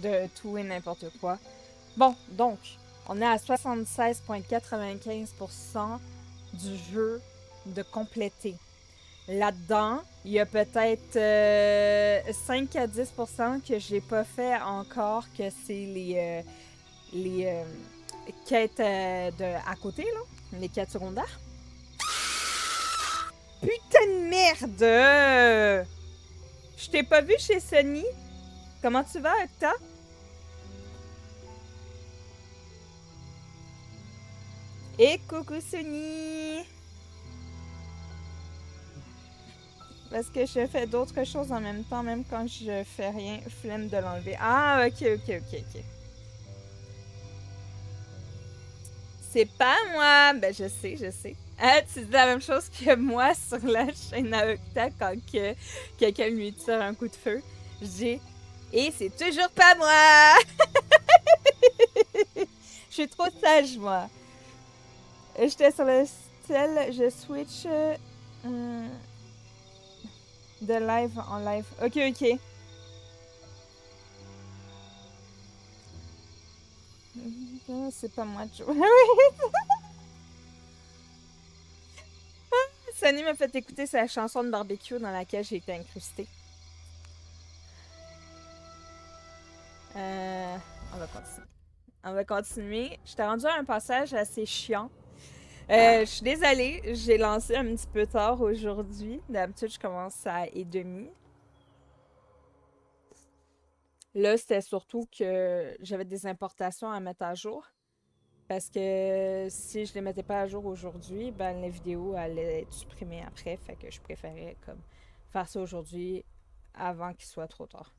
de tout et n'importe quoi. Bon, donc, on est à 76,95% du jeu de compléter. Là-dedans, il y a peut-être 5 à 10% que j'ai pas fait encore, que c'est les quêtes à côté, là, les quêtes secondaires. Putain de merde! Je t'ai pas vu chez Sony. Comment tu vas, Octa? Et coucou Sony! Parce que je fais d'autres choses en même temps, même quand je fais rien, flemme de l'enlever. Ah, ok. C'est pas moi! Ben, je sais. Ah, tu dis la même chose que moi sur la chaîne à Octa quand que quelqu'un lui tire un coup de feu. Je dis, et c'est toujours pas moi! Je suis trop sage, moi. J'étais sur le style, je switch de live en live. Ok. C'est pas moi, Joe. Sonny m'a fait écouter sa chanson de barbecue dans laquelle j'ai été incrustée. On va continuer. J'étais rendue à un passage assez chiant. Je suis désolée, j'ai lancé un petit peu tard aujourd'hui. D'habitude, je commence à 1h30. Là, c'était surtout que j'avais des importations à mettre à jour. Parce que si je les mettais pas à jour aujourd'hui, ben la vidéo allait être supprimée après. Fait que je préférais comme faire ça aujourd'hui avant qu'il soit trop tard.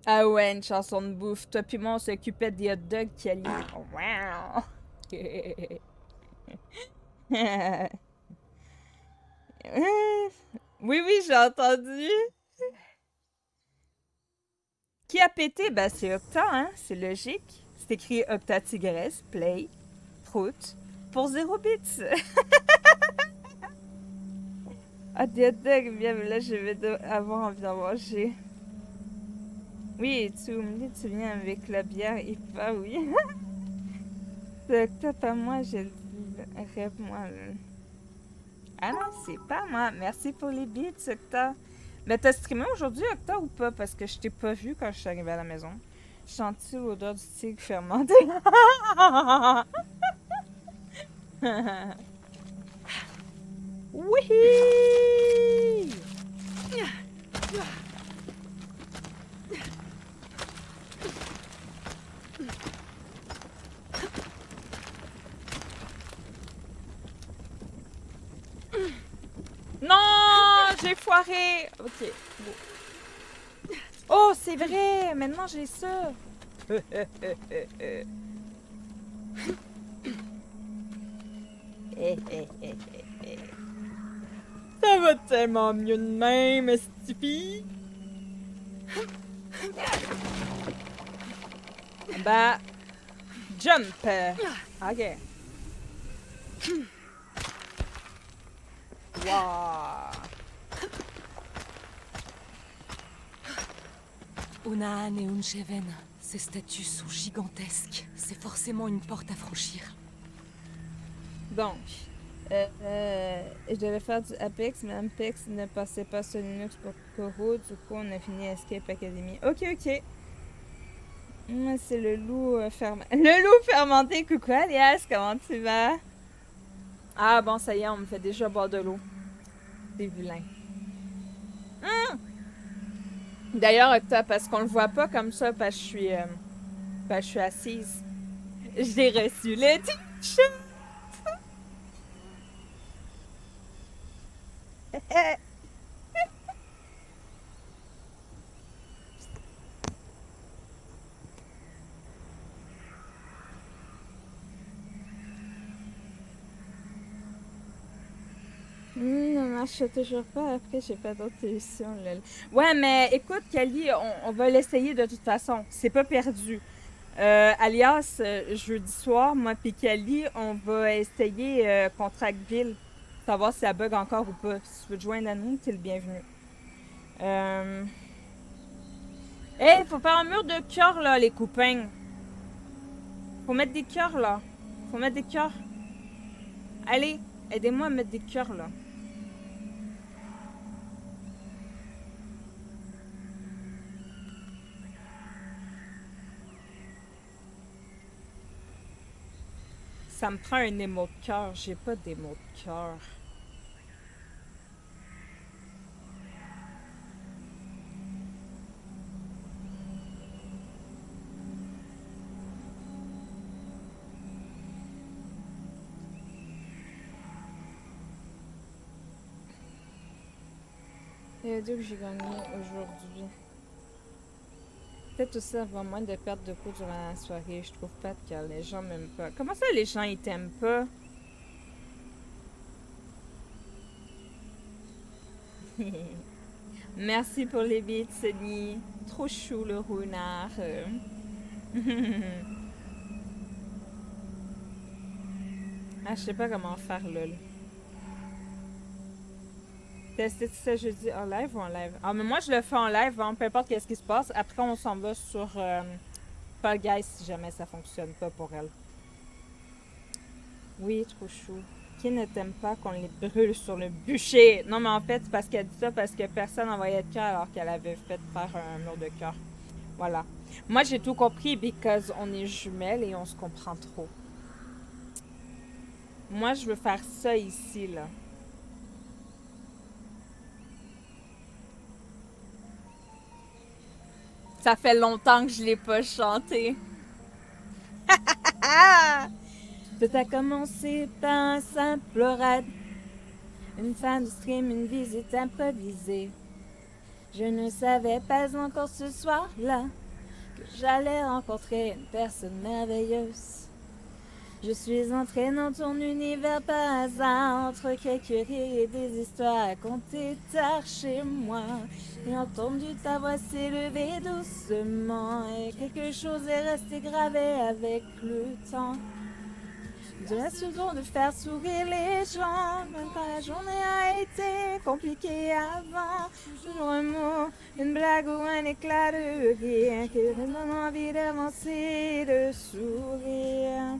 Ah ouais, une chanson de bouffe. Toi puis moi, on s'occupait des hot dogs qui allaient. Wow! Oui, j'ai entendu. Qui a pété? Ben, c'est Octa, hein? C'est logique. C'est écrit Octa Tigresse, Play, Prout, pour 0 bits. Ah, des hot dogs, bien, mais là, je vais avoir envie d'en manger. Oui, tu me dis, tu viens avec la bière IPA, oui. C'est Octa, pas moi, je le dis. Rêve-moi, là. Ah non, c'est pas moi. Merci pour les bits, Octa. Mais t'as streamé aujourd'hui, Octa, ou pas? Parce que je t'ai pas vu quand je suis arrivée à la maison. Senti l'odeur du tigre fermenté. Oui! Non! J'ai foiré! Ok. Bon. Oh, c'est vrai! Maintenant, j'ai ça! Ça va tellement mieux de même, Stiffy! Bah, jump! Ok. Wow! Unaan et Uncheven, ces statues sont gigantesques. C'est forcément une porte à franchir. Donc, je devais faire du Apex, mais Apex ne passait pas sur Linux pour Koro. Du coup, on a fini Escape Academy. Ok. C'est le loup fermenté. Le loup fermenté, coucou Alias, comment tu vas? Ah bon, ça y est, on me fait déjà boire de l'eau. C'est vilain. D'ailleurs, Octa, parce qu'on le voit pas comme ça, parce que je suis assise. J'ai reçu le t-shirt! Ne marche toujours pas. Après, j'ai pas d'autre solution. Lol. Ouais, mais écoute, Kali, on va l'essayer de toute façon. C'est pas perdu. Alias, jeudi soir, moi et Kali, on va essayer Contractville. Savoir si elle bug encore ou pas. Si tu veux te joindre à nous, t'es le bienvenu. Hey, faut faire un mur de cœur, là, les copains. Faut mettre des cœurs, là. Faut mettre des cœurs. Allez, aidez-moi à mettre des cœurs, là. Ça me prend un émo de cœur. J'ai pas d'émo de cœur. Il y a deux que j'ai gagné aujourd'hui. Peut-être aussi avoir moins de pertes de coups durant la soirée. Je trouve pas que les gens m'aiment pas. Comment ça, les gens, ils t'aiment pas? Merci pour les bits, Sydney. Trop chou, le renard. Ah, je sais pas comment faire, lol. Tester tout ça jeudi en live ou en live? Ah, mais moi, je le fais en live, hein, peu importe qu'est-ce qui se passe. Après, on s'en va sur Fall Guys si jamais ça fonctionne pas pour elle. Oui, trop chou. Qui ne t'aime pas qu'on les brûle sur le bûcher? Non, mais en fait, c'est parce qu'elle dit ça parce que personne n'envoyait de cœur alors qu'elle avait fait faire un mur de cœur. Voilà. Moi, j'ai tout compris because on est jumelles et on se comprend trop. Moi, je veux faire ça ici, là. Ça fait longtemps que je l'ai pas chanté. Tout a commencé par un simple raid. Une fin de stream, une visite improvisée. Je ne savais pas encore ce soir-là que j'allais rencontrer une personne merveilleuse. Je suis entrée dans ton univers par hasard, entre quelques rires et des histoires racontées tard chez moi. J'ai entendu ta voix s'élever doucement et quelque chose est resté gravé avec le temps. De la seconde de faire sourire les gens, même quand la journée a été compliquée avant. Toujours un mot, une blague ou un éclat de rire qui me donne envie d'avancer, de sourire.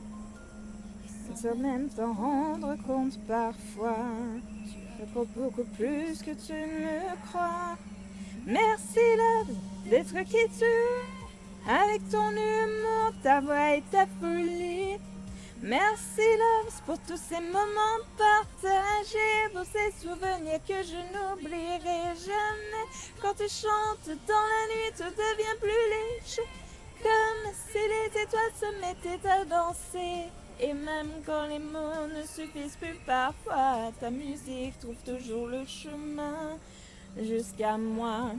Sans même t'en rendre compte parfois, tu fais beaucoup plus que tu ne crois. Merci love d'être qui tu es, avec ton humour, ta voix et ta folie. Merci love pour tous ces moments partagés, pour ces souvenirs que je n'oublierai jamais. Quand tu chantes dans la nuit, tout devient plus léger, comme si les étoiles se mettaient à danser. Et même quand les mots ne suffisent plus parfois, ta musique trouve toujours le chemin jusqu'à moi.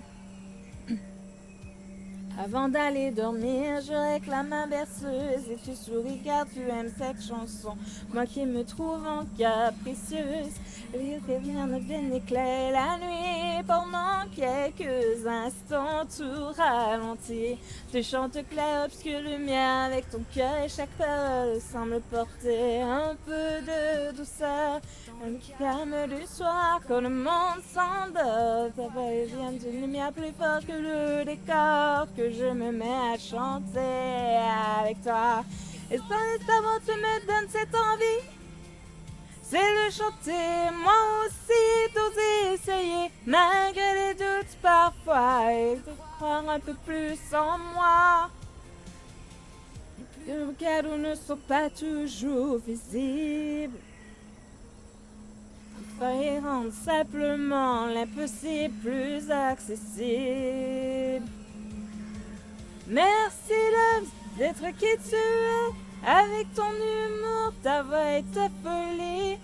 Avant d'aller dormir, je réclame ma berceuse et tu souris car tu aimes cette chanson. Moi qui me trouve en capricieuse, rire et rien ne viennent éclairer la nuit. Pendant quelques instants, tout ralentit. Tu chantes clair, obscur, lumière avec ton cœur et chaque parole semble porter un peu de douceur. Un calme du soir quand le monde s'endort. Ta voix vient d'une lumière plus forte que le décor. Que je me mets à chanter avec toi. Et sans savoir, tu me donnes cette envie. C'est de chanter, moi aussi, d'oser essayer. Malgré les doutes parfois. Et de croire un peu plus en moi. Que nos cadeaux ne sont pas toujours visibles. Et rendre simplement l'impossible plus accessible. Merci love d'être qui tu es, avec ton humour, ta voix et ta folie.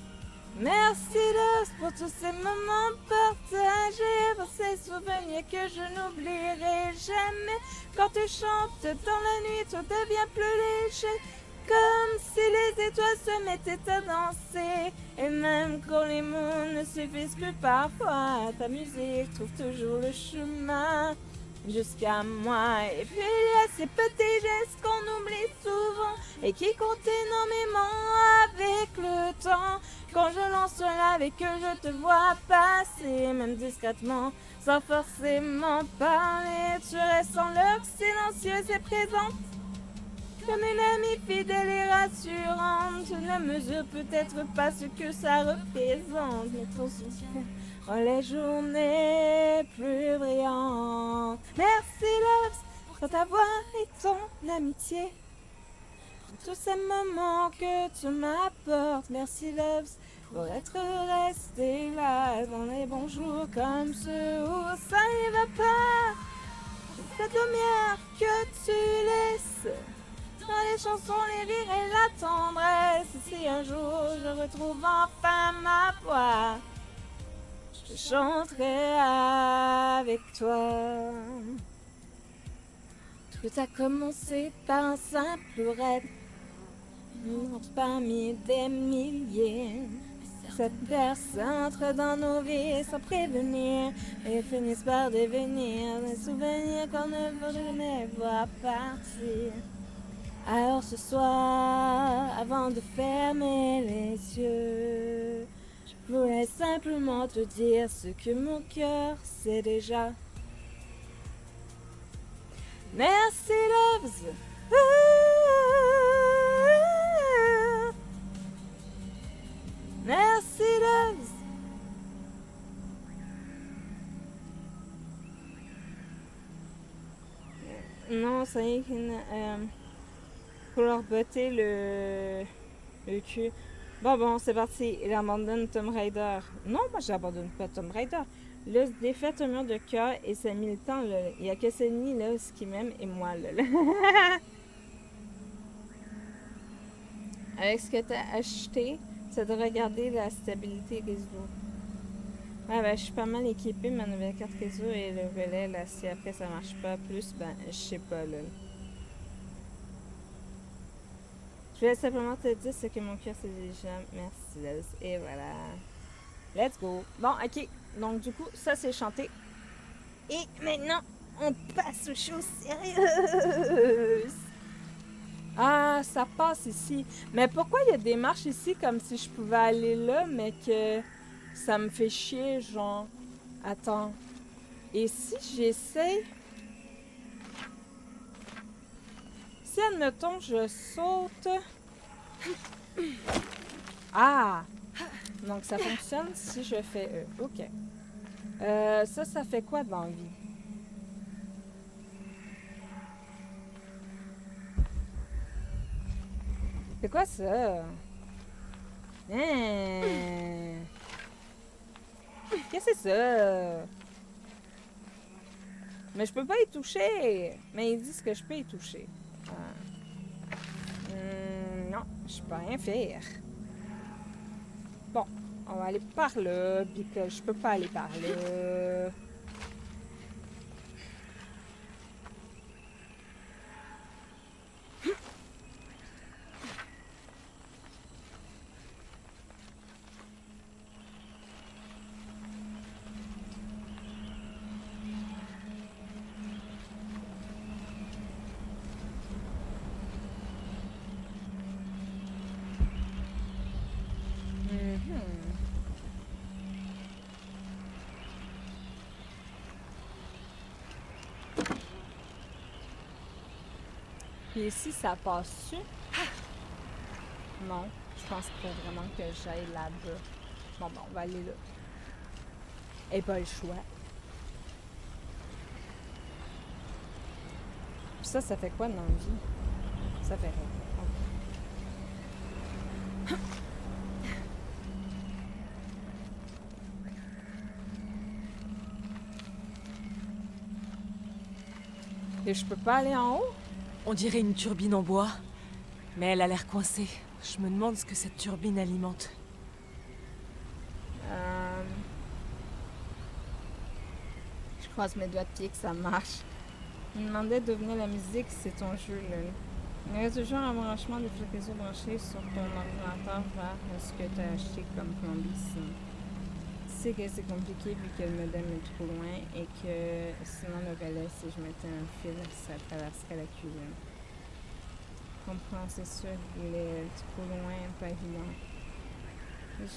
Merci love pour tous ces moments partagés, pour ces souvenirs que je n'oublierai jamais. Quand tu chantes dans la nuit, tout devient plus léger, comme si les étoiles se mettaient à danser. Et même quand les mots ne suffisent plus parfois, ta musique trouve toujours le chemin jusqu'à moi. Et puis il y a ces petits gestes qu'on oublie souvent et qui comptent énormément avec le temps. Quand je lance un lave et que je te vois passer, même discrètement, sans forcément parler, tu restes en loque silencieuse et présente. Comme une amie fidèle et rassurante, tu ne mesures peut-être pas ce que ça représente, mais ton soutien rend les journées plus brillantes. Merci Loves pour ta voix et ton amitié, pour tous ces moments que tu m'apportes. Merci Loves pour être resté là dans les bons jours comme ceux où ça n'y va pas. Cette lumière que tu laisses dans les chansons, les rires et la tendresse. Si un jour je retrouve enfin ma voix, je chanterai avec toi. Tout a commencé par un simple rêve, une autre parmi des milliers. Cette personne entre dans nos vies sans prévenir et finissent par devenir des souvenirs qu'on ne veut jamais voir partir. Alors ce soir, avant de fermer les yeux, je voulais simplement te dire ce que mon cœur sait déjà. Merci Loves. Merci Loves. Non, ça y est, faut leur botter le cul. Bon, c'est parti. Il abandonne Tomb Raider. Non, moi, j'abandonne pas Tomb Raider. Là, je défait un mur de cœur et c'est militant, là. Il y a que Sydney, là, ce qui m'aime, et moi, là. Avec ce que t'as acheté, c'est de regarder la stabilité réseau. Ouais, ben, je suis pas mal équipée, ma nouvelle carte réseau et le relais, là, si après ça marche pas plus, ben, je sais pas, là. Je voulais simplement te dire ce que mon cœur c'est déjà. Merci, Liz. Et voilà. Let's go. Bon, ok. Donc, du coup, ça, c'est chanté. Et maintenant, on passe aux choses sérieuses. Ah, ça passe ici. Mais pourquoi il y a des marches ici comme si je pouvais aller là, mais que ça me fait chier, genre. Attends. Et si j'essaye... Si, admettons, je saute... Ah! Donc, ça fonctionne si je fais E. OK. Ça fait quoi dans la vie? C'est quoi ça? Hein? Qu'est-ce que c'est ça? Mais je peux pas y toucher! Mais ils disent que je peux y toucher. Non, je peux rien faire. Bon, on va aller par là, puis que je peux pas aller par là. Puis ici, ça passe-tu? Non, je pense pas vraiment que j'aille là-bas. Bon, on va aller là. Et pas le choix. Puis ça fait quoi dans la vie? Ça fait rien. Et je peux pas aller en haut? On dirait une turbine en bois, mais elle a l'air coincée. Je me demande ce que cette turbine alimente. Je croise mes doigts de pied que ça marche. Je me demandais d'où venait la musique, c'est ton jeu, là. Il y a toujours un branchement de fil réseau branché sur ton ordinateur vers ce que tu as acheté comme plombicine. Tu sais que c'est compliqué vu que le modem est trop loin et que sinon le relais, si je mettais un fil, ça traverserait la cuisine. Je comprends, c'est sûr, il est trop loin, pas évident.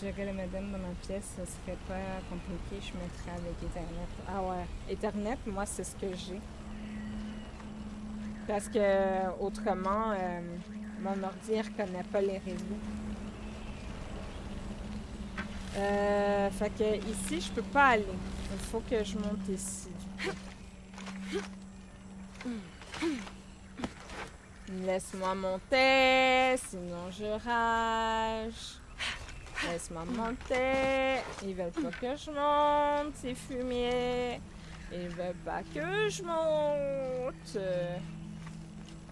J'aurais le modem dans ma pièce, ce serait pas compliqué, je mettrais avec Ethernet. Ah ouais, Ethernet, moi, c'est ce que j'ai. Parce que, autrement, mon ordi, il reconnaît pas les réseaux. Fait que ici, je peux pas aller. Il faut que je monte ici. Laisse-moi monter, sinon je rage. Laisse-moi monter. Ils veulent pas que je monte, ces fumiers. Ils veulent pas que je monte.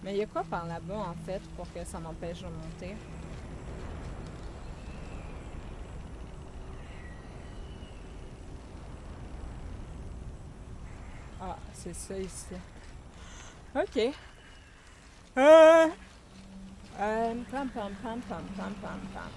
Mais il y a quoi par là-bas, en fait, pour que ça m'empêche de monter? Ah, c'est ça ici. Ok. Pam, pam, pam, pam, pam, pam, pam.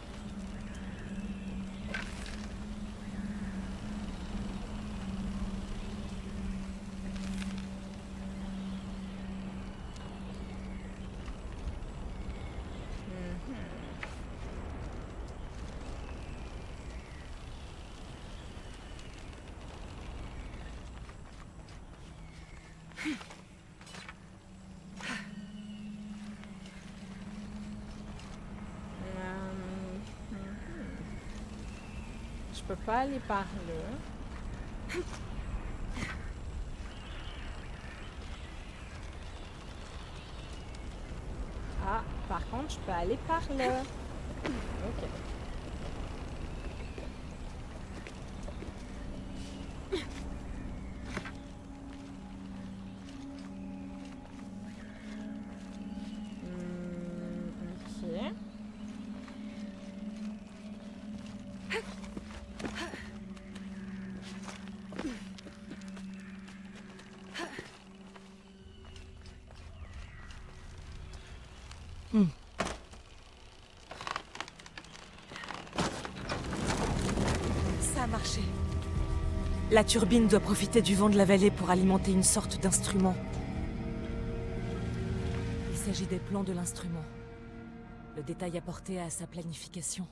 Je peux pas aller par là. Ah, par contre, je peux aller par là. Ok. Ok. Ça a marché. La turbine doit profiter du vent de la vallée pour alimenter une sorte d'instrument. Il s'agit des plans de l'instrument. Le détail apporté à sa planification.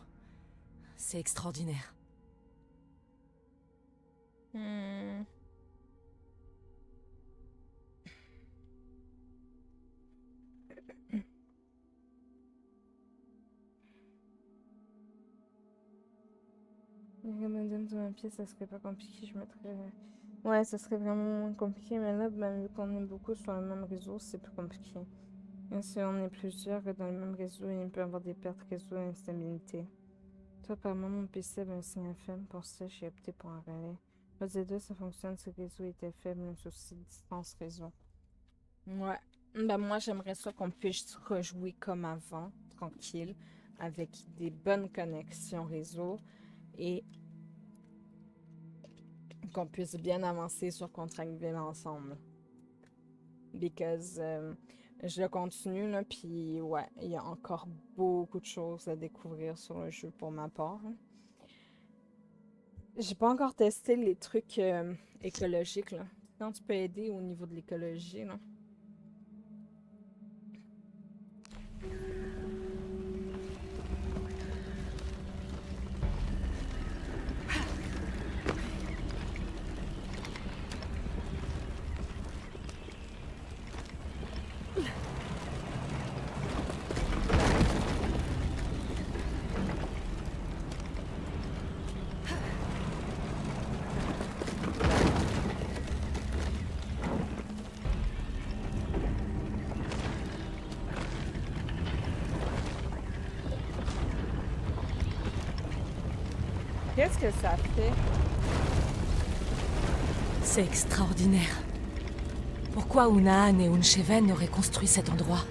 C'est extraordinaire. Madame dans ma pièce, ça serait pas compliqué, je mettrais... Ouais, ça serait vraiment moins compliqué, mais là, ben, vu qu'on est beaucoup sur le même réseau, c'est plus compliqué. Et si on est plusieurs dans le même réseau, il peut y avoir des pertes réseau et instabilité. Toi, apparemment, mon PC avait un signal faible, pour ça, j'ai opté pour un relais. Phase 2, ça fonctionne si le réseau était faible, mais aussi distance réseau. Ouais. Ben, moi, j'aimerais ça qu'on puisse rejouer comme avant, tranquille, avec des bonnes connexions réseau et qu'on puisse bien avancer sur Contractville ensemble. Because je le continue, là, puis ouais, il y a encore beaucoup de choses à découvrir sur le jeu pour ma part. Hein. J'ai pas encore testé les trucs écologiques, là. Quand tu peux aider au niveau de l'écologie, là. Qu'est-ce que ça fait? C'est extraordinaire. Pourquoi Unaan et Unsheven auraient construit cet endroit?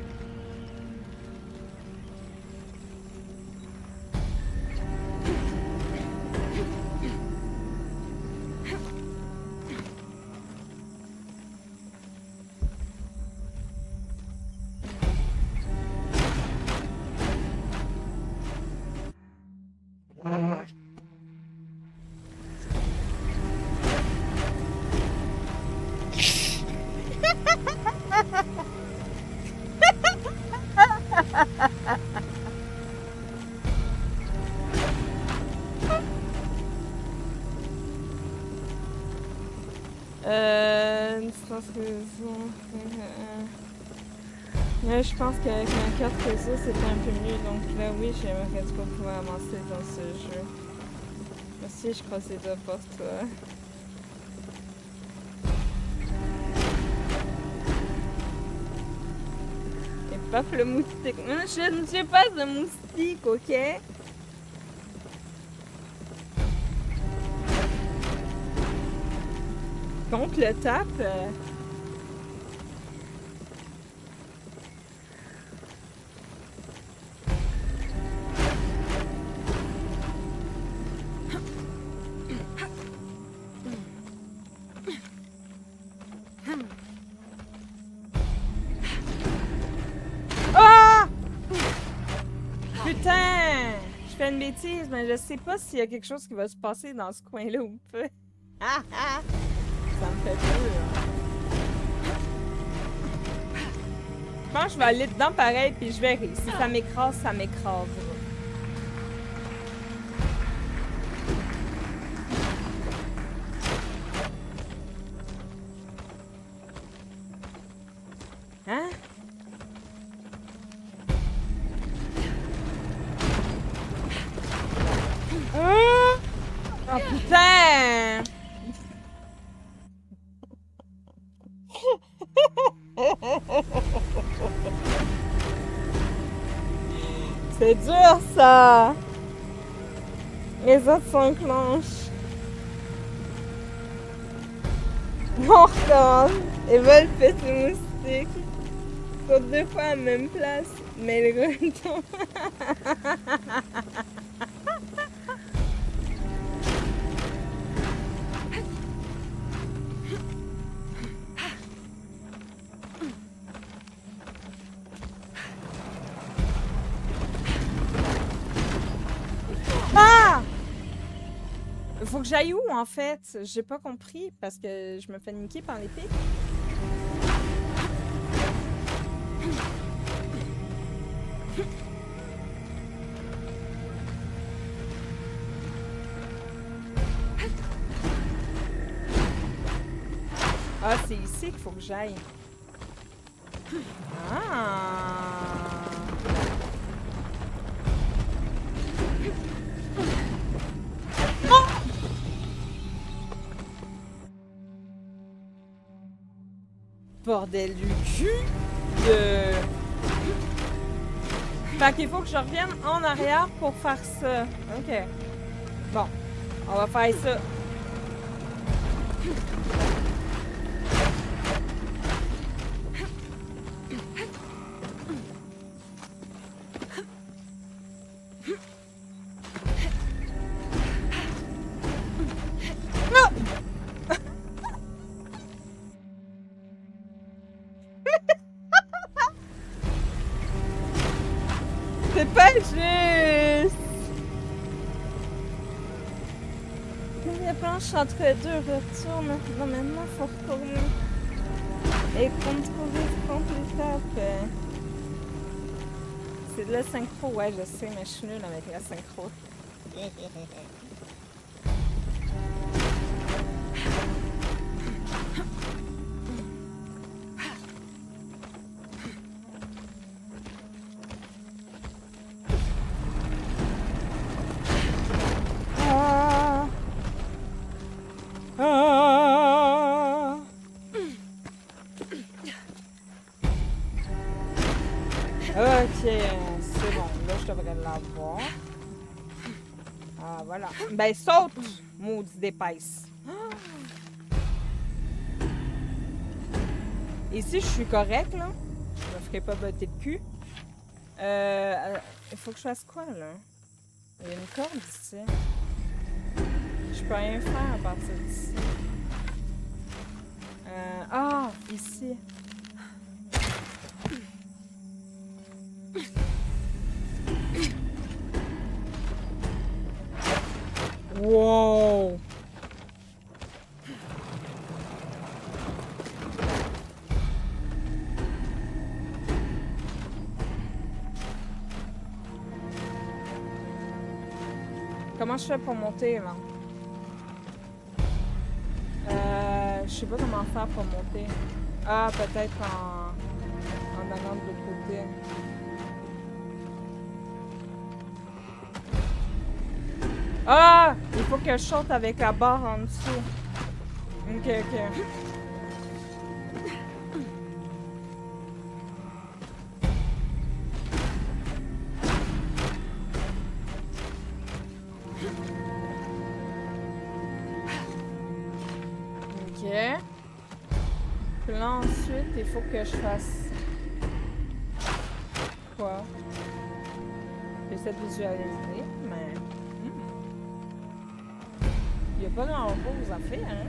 Distance réseau. Là, je pense qu'avec ma carte réseau, c'était un peu mieux. Donc là, oui, j'aimerais pas pouvoir avancer dans ce jeu. Aussi, je croise les doigts pour toi. Et paf le moustique. Je ne suis pas un moustique, ok? Contre le tape. Ah! Putain! Je fais une bêtise, mais je sais pas s'il y a quelque chose qui va se passer dans ce coin-là ou pas. Ah ah! Ça me fait peur. Je pense que je vais aller dedans pareil, puis je verrai. Si ça m'écrase, ça m'écrase. Hein? Oh putain! C'est dur ça! Les autres s'enclenchent. On recommence. Et veulent péter le moustique. Saute 2 fois à la même place. Mais le retombe. Ah! Faut que j'aille où en fait? J'ai pas compris parce que je me fais niquer par l'épée. Ah, c'est ici qu'il faut que j'aille. Ah! Oh! Bordel du cul de... Fait qu'il faut que je revienne en arrière pour faire ça. Ok. Bon. On va faire ça. C'est pas juste! La planche entre deux retourne. Non, maintenant, faut retourner. Et contrôler contre l'étape. C'est de la synchro, ouais, je sais, mais je suis nulle avec la synchro. Ok, c'est bon. Là, je devrais l'avoir. Ah, voilà. Ben, saute, maudit d'épaisse. Ici, je suis correcte, là. Je me ferai pas botter le cul. Il faut que je fasse quoi, là? Il y a une corde ici. Je peux rien faire à partir d'ici. Ah, ici. Wow! Comment je fais pour monter, là? Je sais pas comment faire pour monter. Ah, peut-être en allant de l'autre côté. Ah! Il faut que je saute avec la barre en dessous. Ok, ok. Ok. Puis là, ensuite, il faut que je fasse... Quoi? J'essaie de visualiser, mais... Il n'y a pas grand-chose à faire, hein?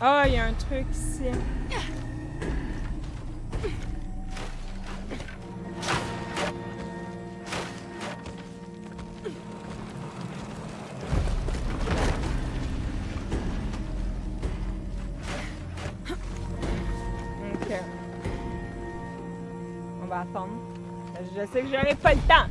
Ah, il y a un truc ici. Ok. On va attendre. Je sais que j'aurai pas le temps.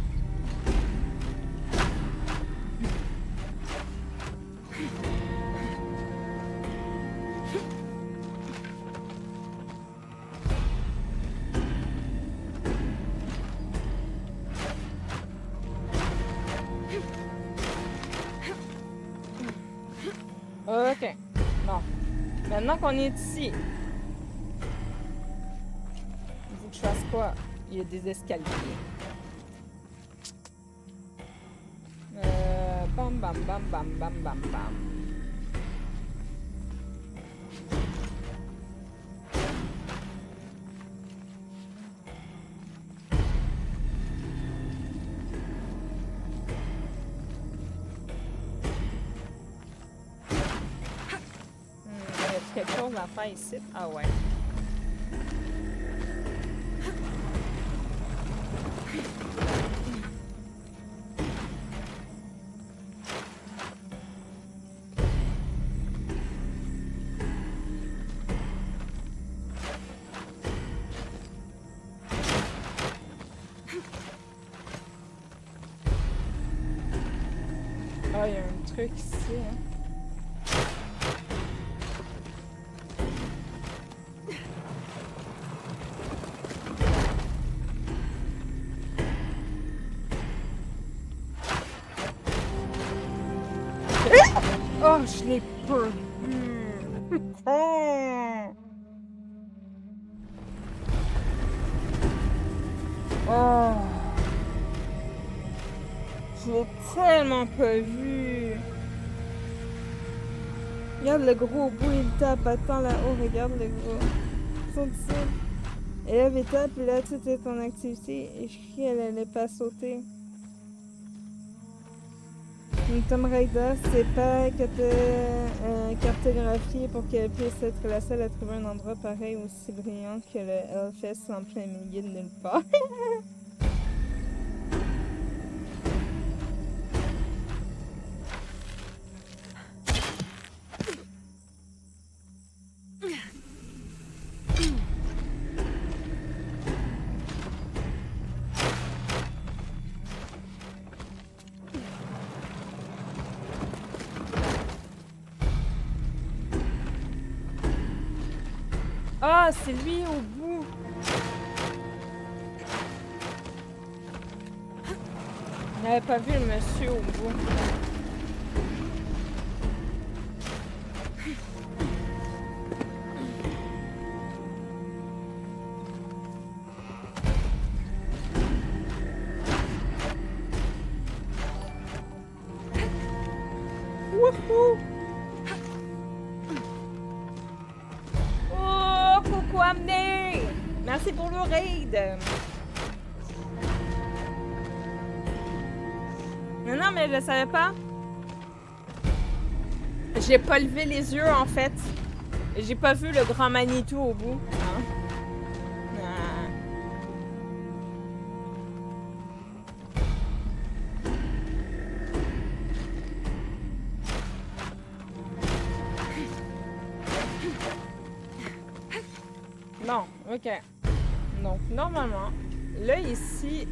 Ok. Bon. Maintenant qu'on est ici, il faut que je fasse quoi? Il y a des escaliers. Bam, bam, bam, bam, bam, bam, bam. Y a quelque chose à faire ici? Ah ouais. Ah, il y a un truc ici, hein. Oh, je l'ai pas vu. Oh. Je l'ai tellement pas vu. Regarde le gros bout, il tape. Attends là-haut, regarde le gros. Saute ça. Élève et tape, et là, tout est en activité. Et je crie, elle allait pas sauter. Une Tomb Raider, c'est pas cartographié pour qu'elle puisse être la seule à trouver un endroit pareil aussi brillant que le Hellfest en plein milieu de nulle part. Ah, c'est lui au bout. On n'avait pas vu le monsieur au bout. Wouhou! Oh, coucou amené! Merci pour le raid! Non, mais je le savais pas. J'ai pas levé les yeux, en fait. J'ai pas vu le grand Manitou au bout. Hein? Ah. Bon, ok. Donc, normalement, là, ici,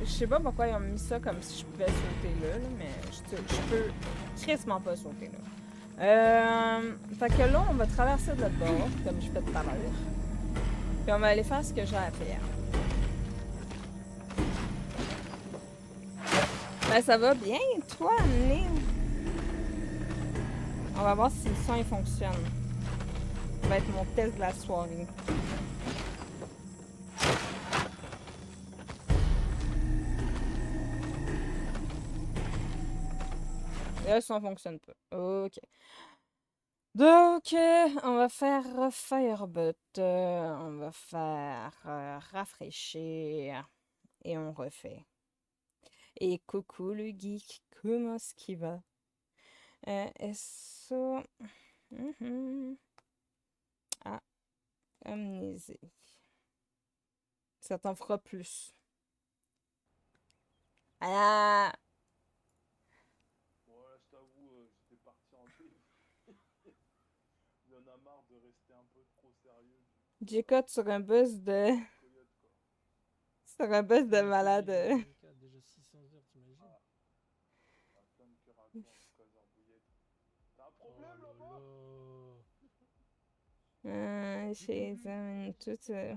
je sais pas pourquoi ils ont mis ça comme si je pouvais sauter là, mais je peux crissement pas sauter là. Fait que là, on va traverser de l'autre bord, comme je fais tout à l'heure. Puis on va aller faire ce que j'ai à faire. Ben, ça va bien, toi, Anne? On va voir si le son il fonctionne. Ça va être mon test de la soirée. Et là, le son fonctionne pas. Ok. Donc, on va faire Firebot. On va faire rafraîchir. Et on refait. Et coucou le geek, comment est-ce qu'il va? Est-ce Ah, amnésie. Ça t'en fera plus. Ah! Bon, là, je t'avoue, j'étais parti en trip. Il y en a marre de rester un peu trop sérieux. J'écoute sur un buzz de... Coyote, quoi. sur un buzz de malade. Déjà 600 heures, t'imagines? La femme qui raconte Cousin Bouillette. T'as un problème là-bas? Chez eux, tout c'est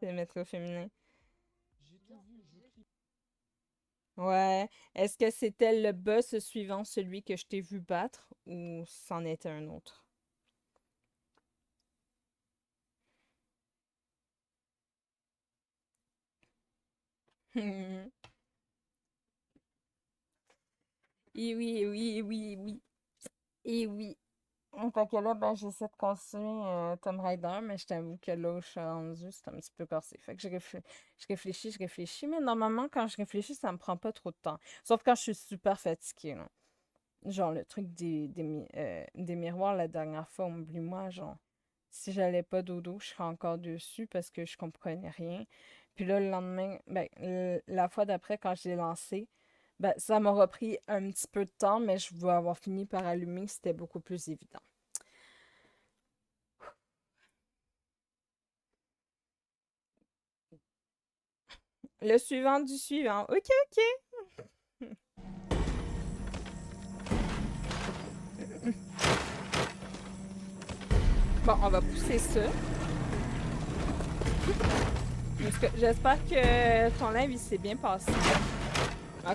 le métro féminin. J'ai tout vu, je crie. Ouais. Est-ce que c'était le boss suivant celui que je t'ai vu battre ou c'en était un autre? Et oui, oui, oui, oui. Et oui. Fait que là, ben, j'essaie de continuer Tomb Raider, mais je t'avoue que là où je suis rendue, c'est un petit peu corsé. Fait que je réfléchis, mais normalement, quand je réfléchis, ça me prend pas trop de temps. Sauf quand je suis super fatiguée, là. Genre, le truc des miroirs, la dernière fois, oublie-moi, genre, si j'allais pas dodo, je serais encore dessus parce que je comprenais rien. Puis là, le lendemain, ben, la fois d'après, quand je l'ai lancé, ben, ça m'aura pris un petit peu de temps, mais je vais avoir fini par allumer, c'était beaucoup plus évident. Le suivant du suivant. Ok, ok. Bon, on va pousser ça. J'espère que ton live, il s'est bien passé.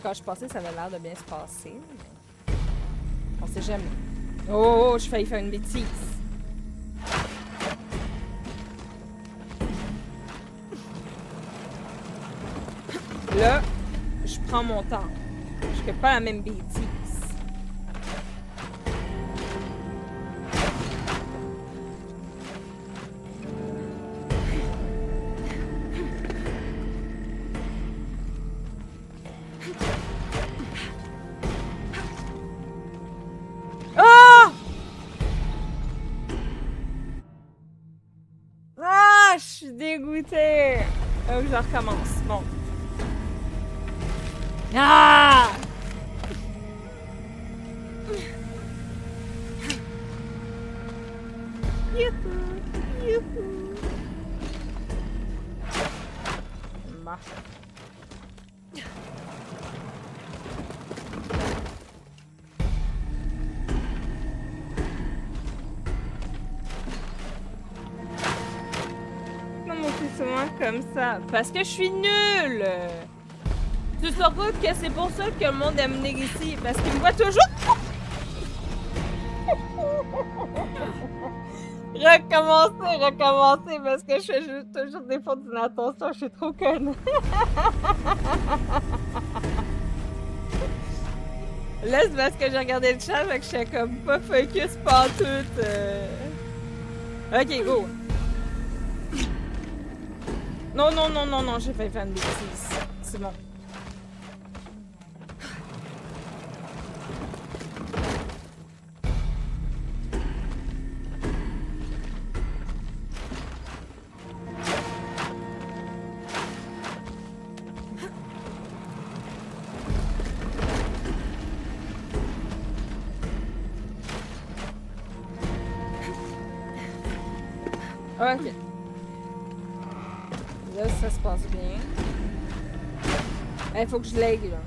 Quand je suis passée, ça avait l'air de bien se passer. Mais... on sait jamais. Oh, je failli faire une bêtise. Là, je prends mon temps. Je fais pas la même bêtise. Ah! Je suis dégoûtée. Donc, je recommence. Bon. Ah! Youhou! Youhou! Marche. Non, mon plus souvent comme ça. Parce que je suis nulle! Tu sais pas que c'est pour ça que le monde aime venir ici. Parce qu'il me voit toujours. Recommencer, parce que je fais toujours des fautes d'inattention. Je suis trop conne. Là, c'est parce que j'ai regardé le chat, fait que je suis comme pas focus pantoute. Ok, go. Non, j'ai fait faire une bêtise. C'est bon. Ok. Là, ça se passe bien. Il faut que je l'aigle, là.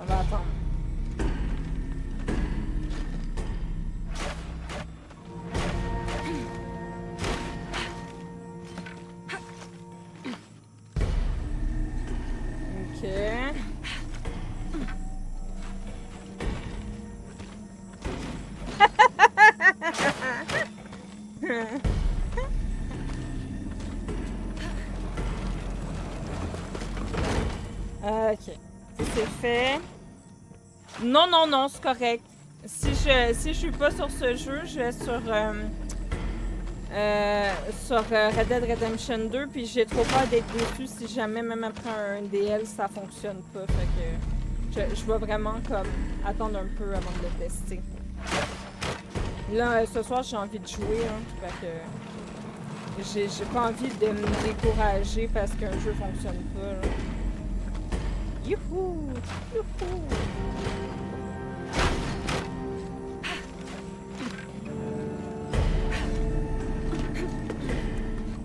On va attendre. Ok. Ok. C'est fait. Non, non, non, c'est correct. Si je suis pas sur ce jeu, je vais sur Red Dead Redemption 2, puis j'ai trop peur d'être déçue si jamais, même après un DL, ça fonctionne pas. Fait que je vais vraiment comme attendre un peu avant de le tester. Là, ce soir, j'ai envie de jouer, hein, fait que j'ai pas envie de me décourager parce qu'un jeu fonctionne pas. Là. Youhou! Youhou!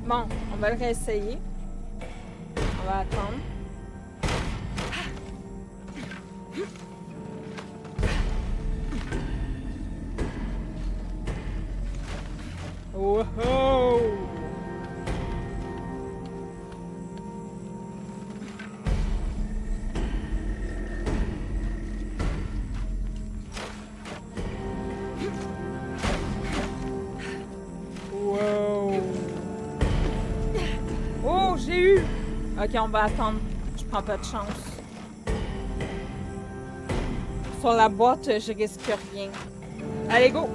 Bon, on va le réessayer. On va attendre. Oh oh! Wow! Oh, j'ai eu! Ok, on va attendre. Je prends pas de chance. Sur la boîte, je risque rien. Allez, go!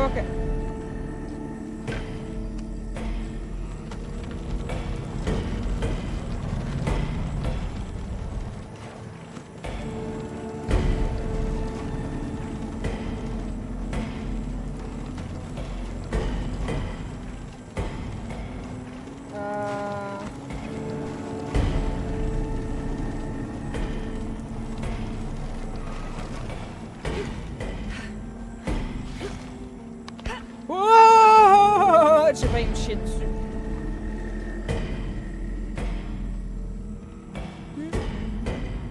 Ok. Oh! J'ai failli me chier dessus.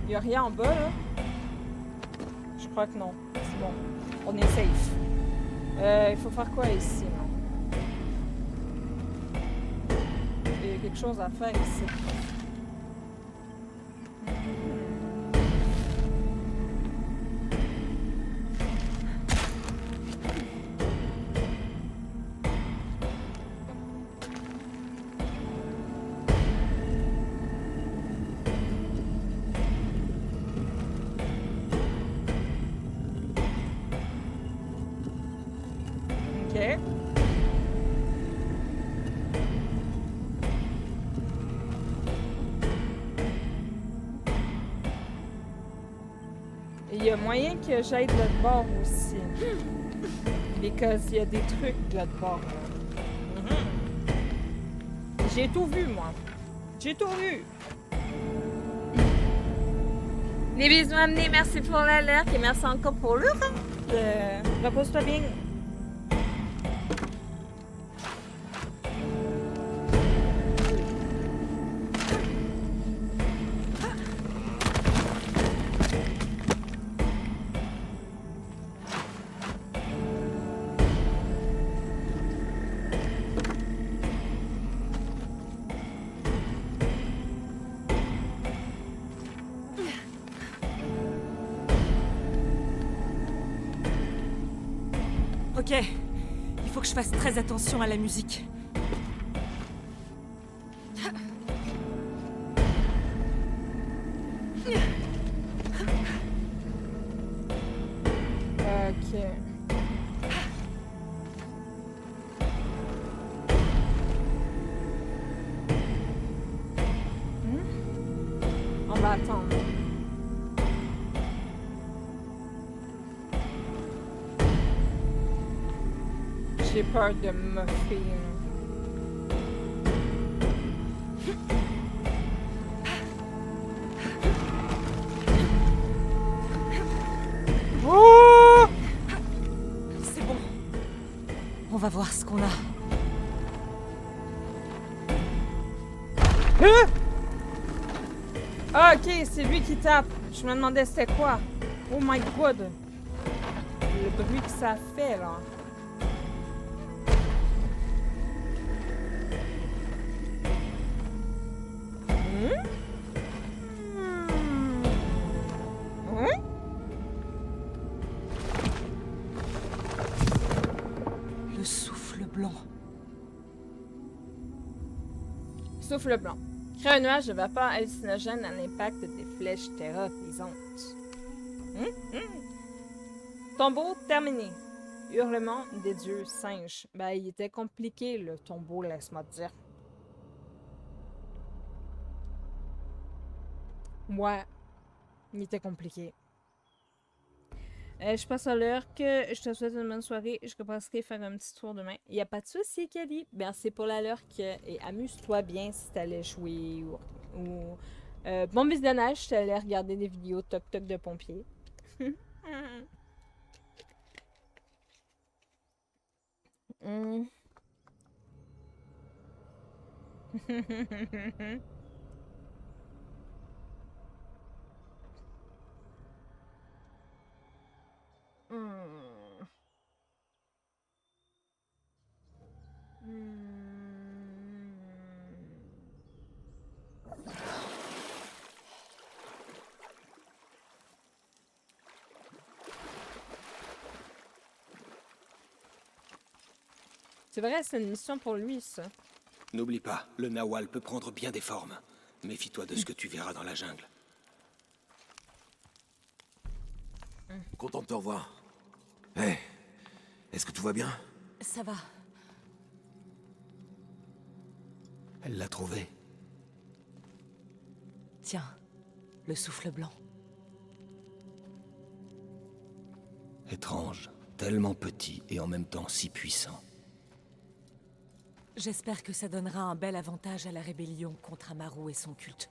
Y'a rien en bas, là? Je crois que non. C'est bon. On est safe. Il faut faire quoi ici, non? Il y a quelque chose à faire ici. Ok. Il y a moyen que j'aille de l'autre bord aussi. Because il y a des trucs de l'autre bord. J'ai tout vu, moi. J'ai tout vu. Les bisous amenés, merci pour l'alerte et merci encore pour le reste. Repose-toi bien. Ok, il faut que je fasse très attention à la musique. Ok. On va attendre. J'ai peur de moffer. Oh! C'est bon. On va voir ce qu'on a. Ah, ok, c'est lui qui tape. Je me demandais c'était quoi. Oh my god. Le bruit que ça fait, là. Hein? Le souffle blanc. Souffle blanc. Crée un nuage de vapeur hallucinogène à l'impact des flèches terrorisantes. Tombeau terminé. Hurlement des dieux singes. Ben, il était compliqué, le tombeau, laisse-moi te dire. Ouais. Il était compliqué. Je passe à l'heure que je te souhaite une bonne soirée. Je passerai faire un petit tour demain. Il n'y a pas de souci, Kelly. Merci pour la l'heure et amuse-toi bien si t'allais jouer ou bon visionnage si t'allais regarder des vidéos toc-toc de pompiers. Hmm. Hmm. C'est vrai, c'est une mission pour lui, ça. N'oublie pas, le Nawal peut prendre bien des formes. Méfie-toi de ce que tu verras dans la jungle. Content de te revoir. Hé, est-ce que tout va bien? Ça va. Elle l'a trouvé. Tiens, le souffle blanc. Étrange, tellement petit et en même temps si puissant. J'espère que ça donnera un bel avantage à la rébellion contre Amaru et son culte.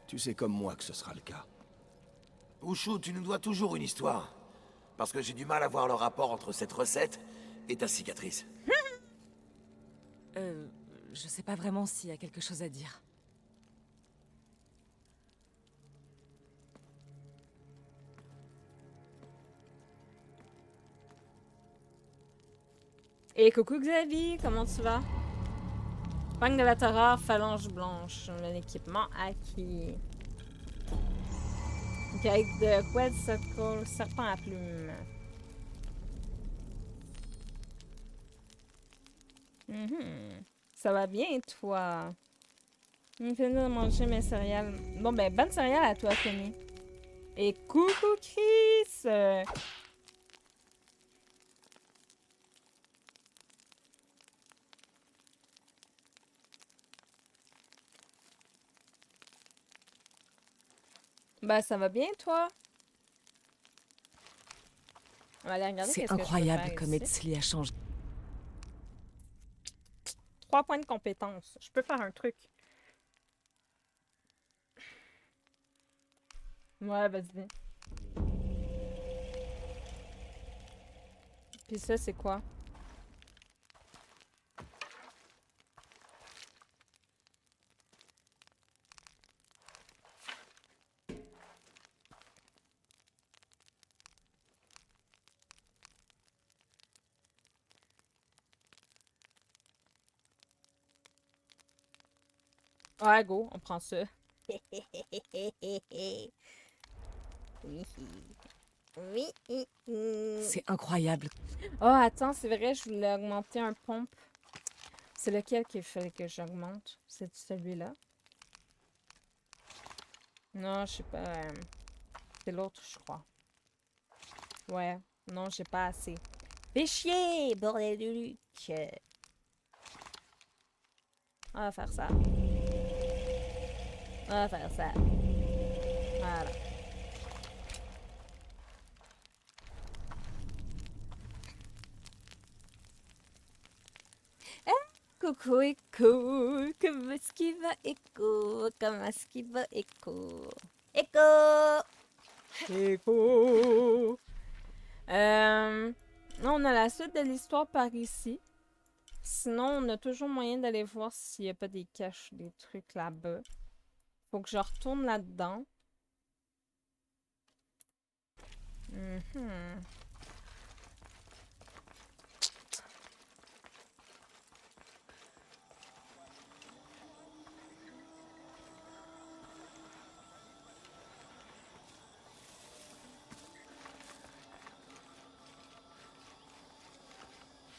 Tu sais comme moi que ce sera le cas. Ushu, tu nous dois toujours une histoire. Parce que j'ai du mal à voir le rapport entre cette recette et ta cicatrice. Je sais pas vraiment s'il y a quelque chose à dire. Et coucou Xavier, comment tu vas? Fang de la terreur, phalange blanche. Un équipement acquis. Avec de quoi de serpent à plumes. Ça va bien, toi? Fini de manger mes céréales. Bon, ben, bonne céréale à toi, Fanny. Et coucou, Chris! Ben, ça va bien, toi? On va aller regarder C'est qu'est-ce que je peux incroyable faire comme ici. Etzli a changé. 3 points de compétence. Je peux faire un truc. Ouais, vas-y. Puis ça, c'est quoi? Ouais, go, on prend ça. C'est incroyable. Oh, attends, c'est vrai, je voulais augmenter un pompe. C'est lequel qu'il fallait que j'augmente? C'est celui-là? Non, je sais pas. C'est l'autre, je crois. Ouais, non, j'ai pas assez. Fais chier, bordel de Luc! On va faire ça. On va faire ça. Voilà. coucou, écho. Comment est-ce qu'il va, écho? Comment est-ce qu'il va, écho? Écho! Écho! On a la suite de l'histoire par ici. Sinon, on a toujours moyen d'aller voir s'il n'y a pas des caches, des trucs là-bas. Faut que je retourne là-dedans. Mhm.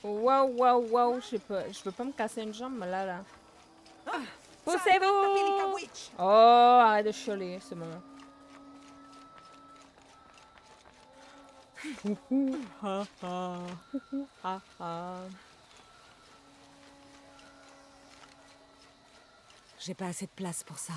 Wow, wow, wow, je sais pas. Je veux pas me casser une jambe, mais là. Poussez-vous! Oh, arrête de chialer, c'est bon. Ha ha, ha ha. J'ai pas assez de place pour ça.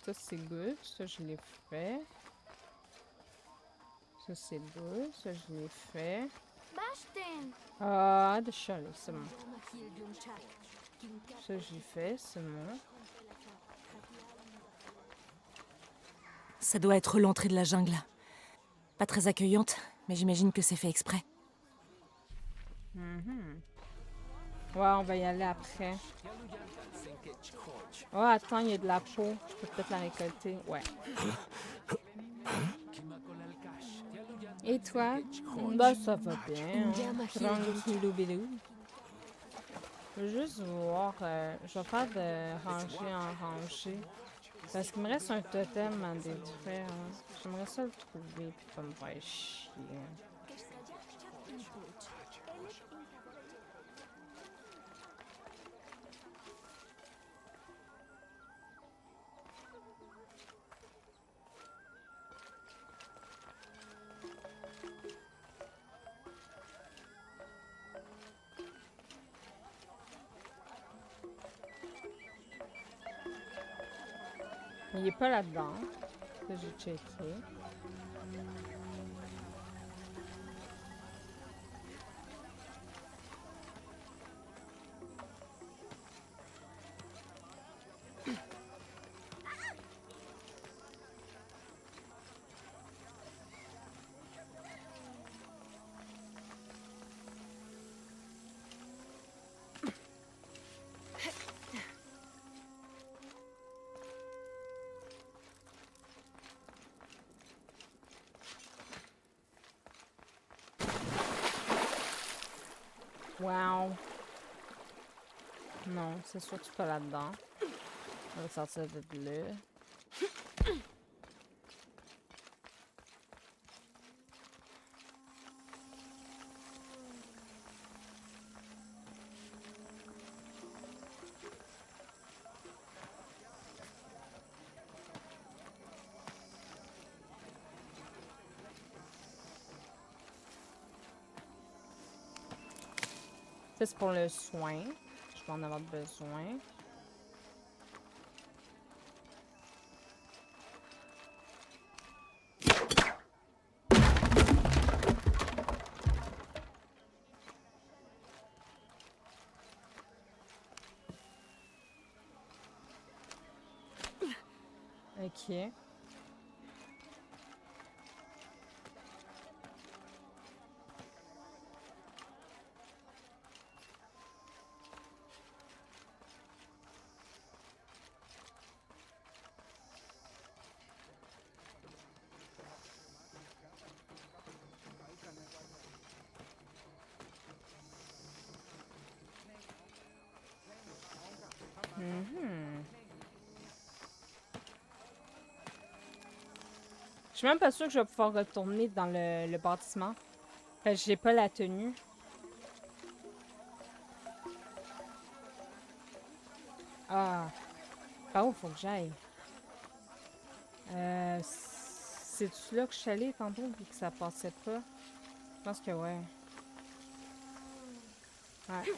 Ça c'est good, ça je l'ai fait. Ça c'est good, ça je l'ai fait. Ah, de chialer, c'est bon. Ça j'ai fait, c'est bon. Ça doit être l'entrée de la jungle. Pas très accueillante, mais j'imagine que c'est fait exprès. Ouais, on va y aller après. Oh, attends, il y a de la peau. Je peux peut-être la récolter. Ouais. Et toi? Bah, ça va bien. Tranquillou bilou. Je veux juste voir. Je vais faire de rangée en rangée. Parce qu'il me reste un totem à détruire. J'aimerais ça le trouver, puis pas me faire chier. Il est pas là-dedans. Ça, j'ai checké. Wow. Non, c'est sûr que c'est pas là-dedans. On va sortir de là. Ça, c'est pour le soin. Je vais en avoir besoin. Ok. Je suis même pas sûre que je vais pouvoir retourner dans le bâtiment. Parce que j'ai pas la tenue. Ah. Par où faut que j'aille? C'est-tu là que je suis allée tantôt puis que ça passait pas? Je pense que ouais. Ouais,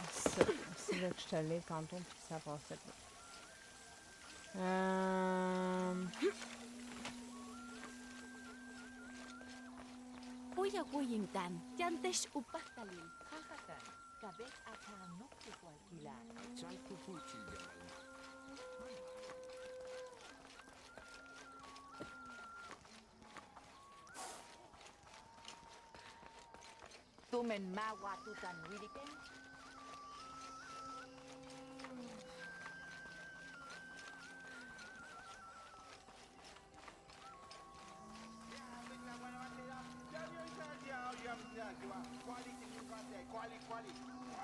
c'est là que je suis allée tantôt puis que ça passait pas. Uya Wuyintan, Yantesh Upahtalil, Hahatan, Kabek Atan Noktukwalkilan. Tumen Mawatutan Widiken.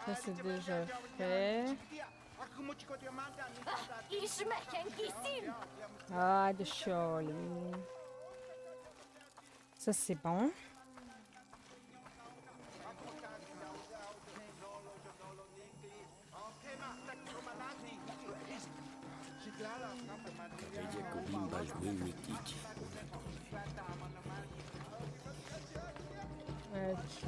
Ça c'est déjà fait. Ishmehen Kisim! Ah, de chialer. Ça c'est bon. Ok.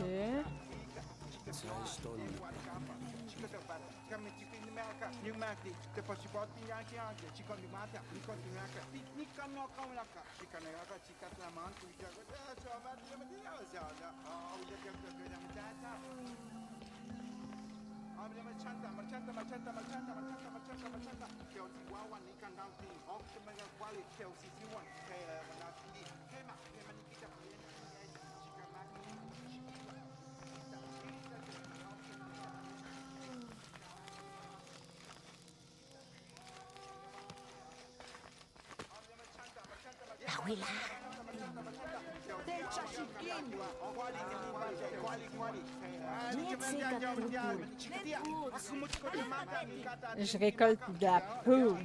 Awila! Je récolte de la poudre.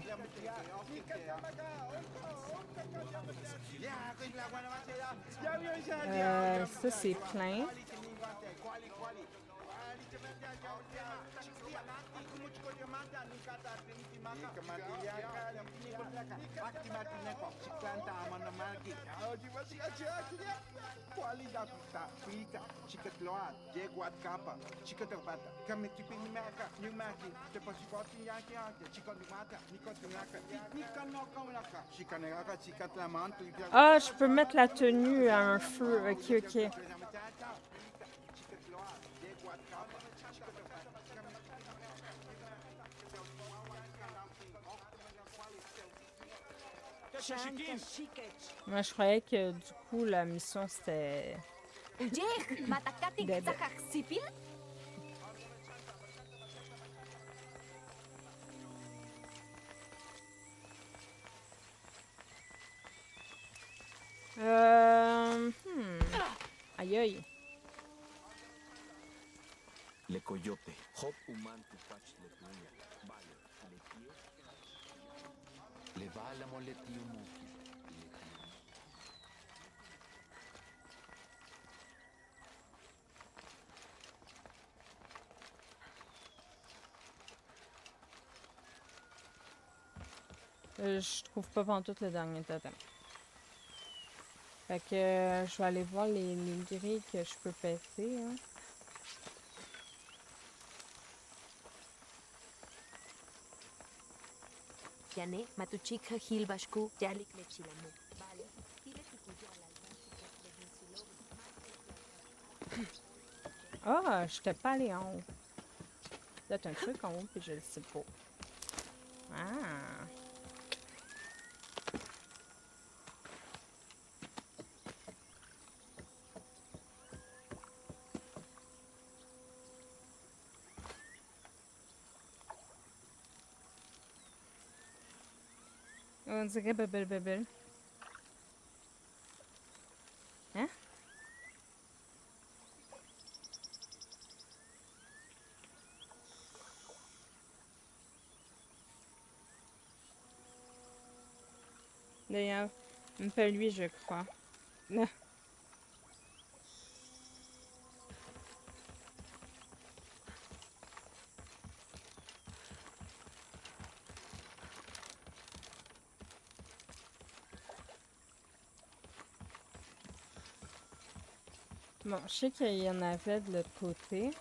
Ça c'est plein. Ah, je peux mettre la tenue à un feu. Ok, ok. Moi, je croyais que du coup, la mission c'était. Ujeh, Matakatik Dede. Sakaksipil? Aïe aïe. Le coyote. Hop human tu pach le tuya. Vale. Le tío. Le va la mole tío moki. Je trouve pas pantoute le dernier totem. Fait que je vais aller voir les grilles que je peux péter. Hein. Yane, Matuchika Hilbashku, Yalik Lechilamu. Vale. Ah, j'étais pas allée en haut. Peut-être un truc en haut, puis je le sais pas. Ah. On dirait bubble bubble. Hein? D'ailleurs, un peu lui, je crois. Bon, je sais qu'il y en avait de l'autre côté.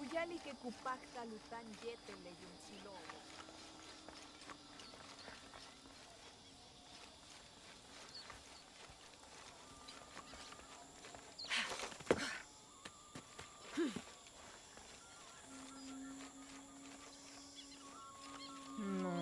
Ujali que kupakta lutan yetele yung silobo. Non.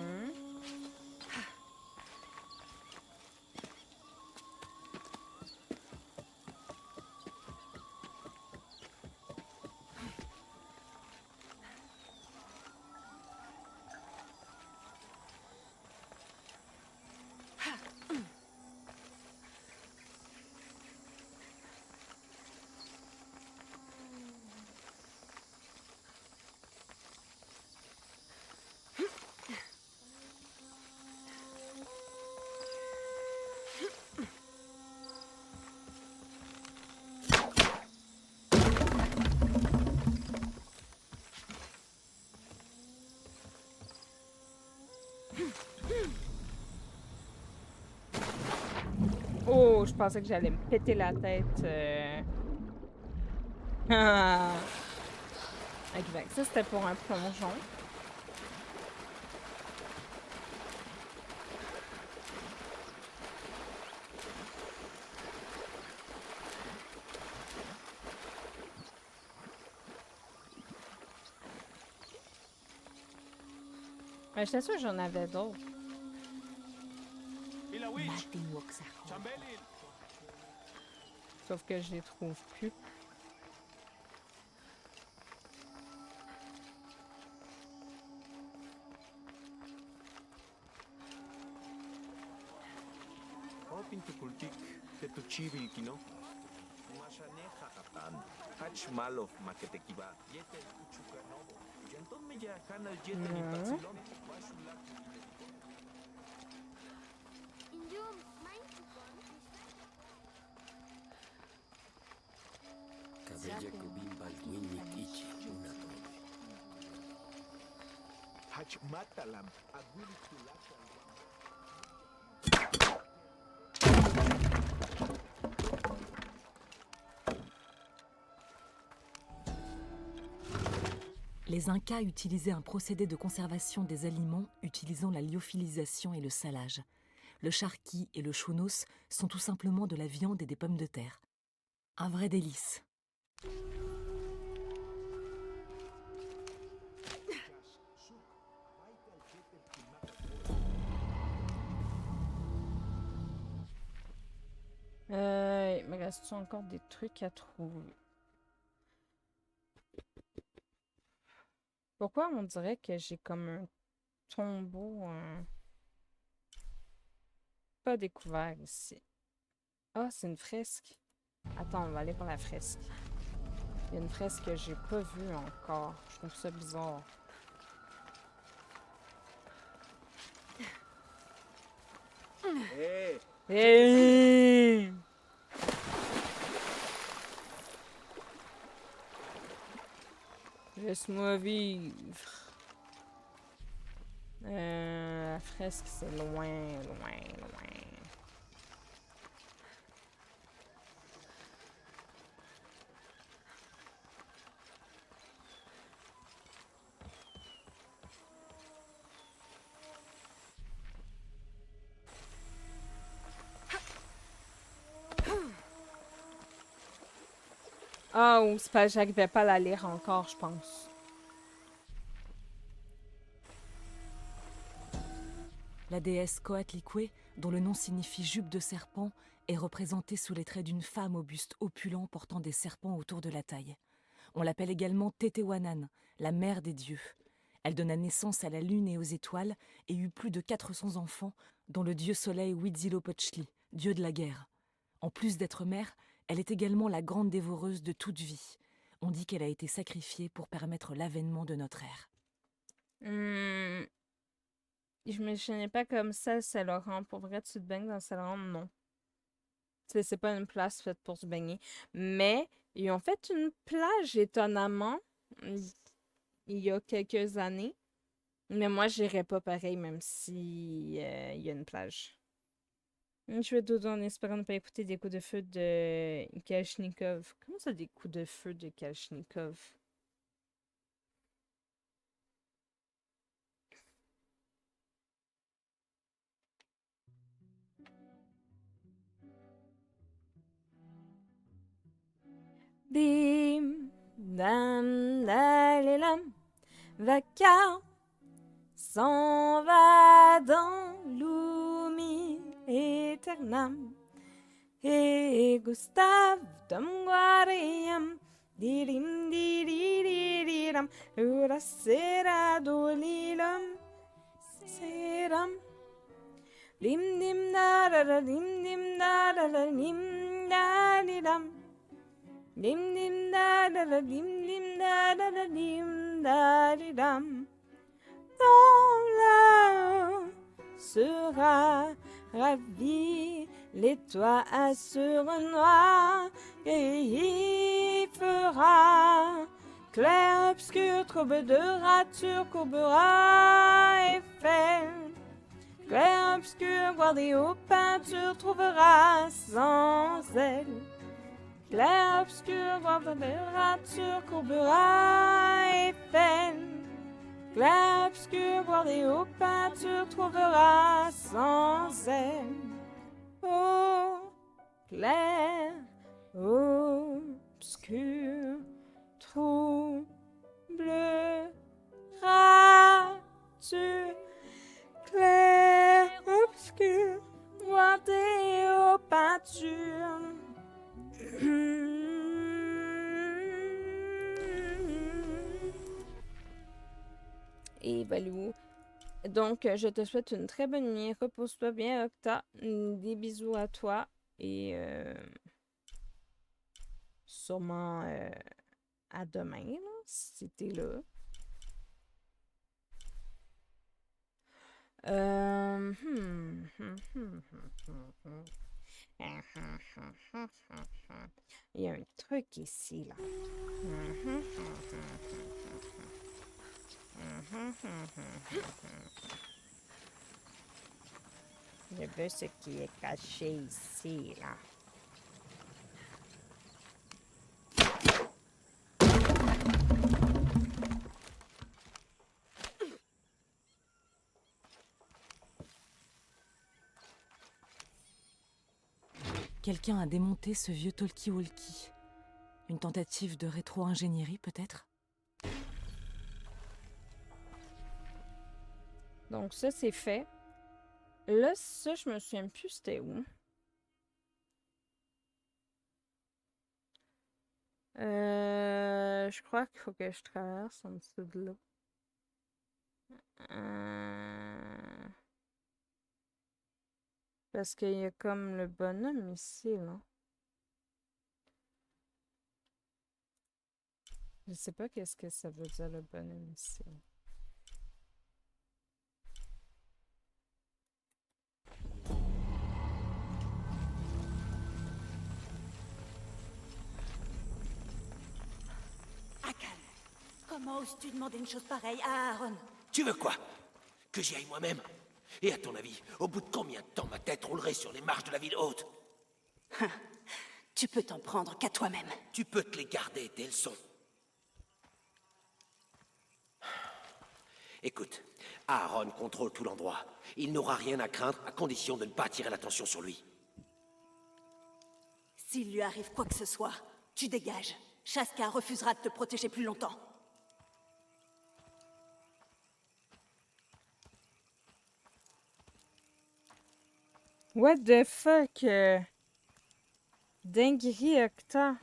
Oh, je pensais que j'allais me péter la tête. Ah. Exact. Ça, c'était pour un plongeon. Mais j'étais sûre que j'en avais d'autres. Matin waksajo. Sauf que je les trouve plus. Hopin tukultik tetuchivil kino. Mashaneja katan. Hach malov maketekiba. Yetel uchukanobo. Yenton me ya hanal yetel No. ipatsilon. Cabella Kubin Balwin Ichi, una torre. Hach matalam. Agul tulakal. Les Incas utilisaient un procédé de conservation des aliments utilisant la lyophilisation et le salage. Le charqui et le chounos sont tout simplement de la viande et des pommes de terre. Un vrai délice. Il me reste encore des trucs à trouver. Pourquoi on dirait que j'ai comme un tombeau pas découvert ici? Ah, c'est une fresque. Attends, on va aller pour la fresque. Il y a une fresque que j'ai pas vue encore. Je trouve ça bizarre. Hey! Hey! Laisse-moi vivre. La fresque, c'est loin, loin, loin. Ah, ou c'est parce que j'arrivais pas à la lire encore, je pense. La déesse Coatlicue, dont le nom signifie jupe de serpent, est représentée sous les traits d'une femme au buste opulent portant des serpents autour de la taille. On l'appelle également Tetewanan, la mère des dieux. Elle donna naissance à la lune et aux étoiles et eut plus de 400 enfants, dont le dieu soleil Huitzilopochtli, dieu de la guerre. En plus d'être mère, elle est également la grande dévoreuse de toute vie. On dit qu'elle a été sacrifiée pour permettre l'avènement de notre ère. Je me souviens pas comme ça, Saint-Laurent. Pour vrai, tu te baignes dans Saint-Laurent? Non. Tu sais, c'est pas une place faite pour se baigner. Mais ils ont fait une plage, étonnamment, il y a quelques années. Mais moi, j'irais pas pareil, même si il y a une plage. Je vais dodo en espérant ne pas écouter des coups de feu de Kalachnikov. Comment ça, des coups de feu de Kalachnikov? Bim, dam, dalilam, vaca s'en va dans l'oumi éternam. Et Gustave Damguariam, dirim diriram, ura sera dolilam, seram. Lim dim da lim dim da lim da dilam. Dim dim da dim dim da dim da dam. Dans là sera ravi, les toits sur noir, et il fera clair, obscur, trouble de rature, courbera Eiffel. Clair, obscur, guardé aux peintures, trouvera sans elle. Clair, obscur, guardé aux ratures, courbera Eiffel. Clair, obscur, guardé aux peintures, trouvera sans elle. Oh, clair, obscur, troublera-tu. Clair, obscur, guardé aux peintures. Et Balou. Donc, je te souhaite une très bonne nuit. Repose-toi bien, Octa. Des bisous à toi. Et sûrement à demain, là, si t'es là. Il y a un truc ici, là. Je veux ce qui est caché ici, là. Quelqu'un a démonté ce vieux talkie-walkie. Une tentative de rétro-ingénierie, peut-être? Donc ça, c'est fait. Là, ça, je me souviens plus c'était où. Je crois qu'il faut que je traverse en dessous de là. Parce qu'il y a comme le bonhomme ici, là. Je sais pas qu'est-ce que ça veut dire, le bonhomme ici. Akan, comment oses-tu demander une chose pareille à Aaron? Tu veux quoi? Que j'y aille moi-même? Et à ton avis, au bout de combien de temps ma tête roulerait sur les marches de la ville haute? Tu peux t'en prendre qu'à toi-même. Tu peux te les garder, tes leçons. Écoute, Aaron contrôle tout l'endroit. Il n'aura rien à craindre à condition de ne pas attirer l'attention sur lui. S'il lui arrive quoi que ce soit, tu dégages. Shaska refusera de te protéger plus longtemps. What the fuck? Dinguerie, Octa.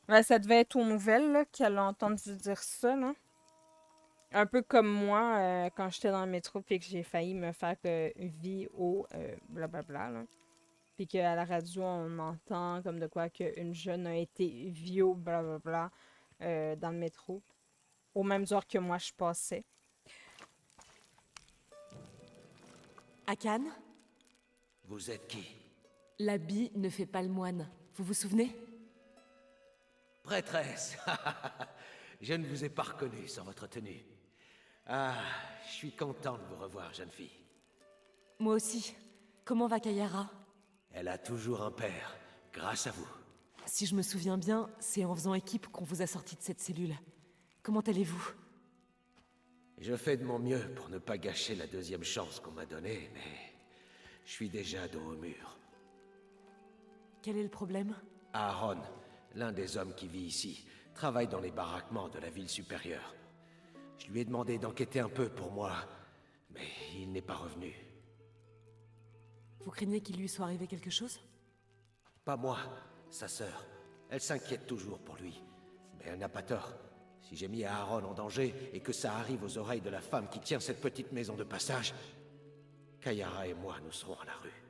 Ouais, ça devait être aux nouvelles là, qu'elle a entendu dire ça, là. Un peu comme moi, quand j'étais dans le métro puis que j'ai failli me faire vie au blablabla, là. Puis qu'à la radio, on entend comme de quoi qu'une jeune a été vie au blablabla dans le métro. Au même heure que moi, je passais. Akan, Vous êtes qui? l'habit ne fait pas le moine. Vous vous souvenez? Prêtresse. Je ne vous ai pas reconnu sans votre tenue. Ah, je suis content de vous revoir, jeune fille. Moi aussi. Comment va Kayara? Elle a toujours un père, grâce à vous. Si je me souviens bien, c'est en faisant équipe qu'on vous a sorti de cette cellule. Comment allez-vous? Je fais de mon mieux pour ne pas gâcher la deuxième chance qu'on m'a donnée, mais je suis déjà dos au mur. Quel est le problème? Aaron, l'un des hommes qui vit ici, travaille dans les baraquements de la ville supérieure. Je lui ai demandé d'enquêter un peu pour moi, mais il n'est pas revenu. Vous craignez qu'il lui soit arrivé quelque chose? Pas moi, sa sœur. Elle s'inquiète toujours pour lui. Mais elle n'a pas tort. Si j'ai mis Aaron en danger et que ça arrive aux oreilles de la femme qui tient cette petite maison de passage, Kayara et moi, nous serons à la rue.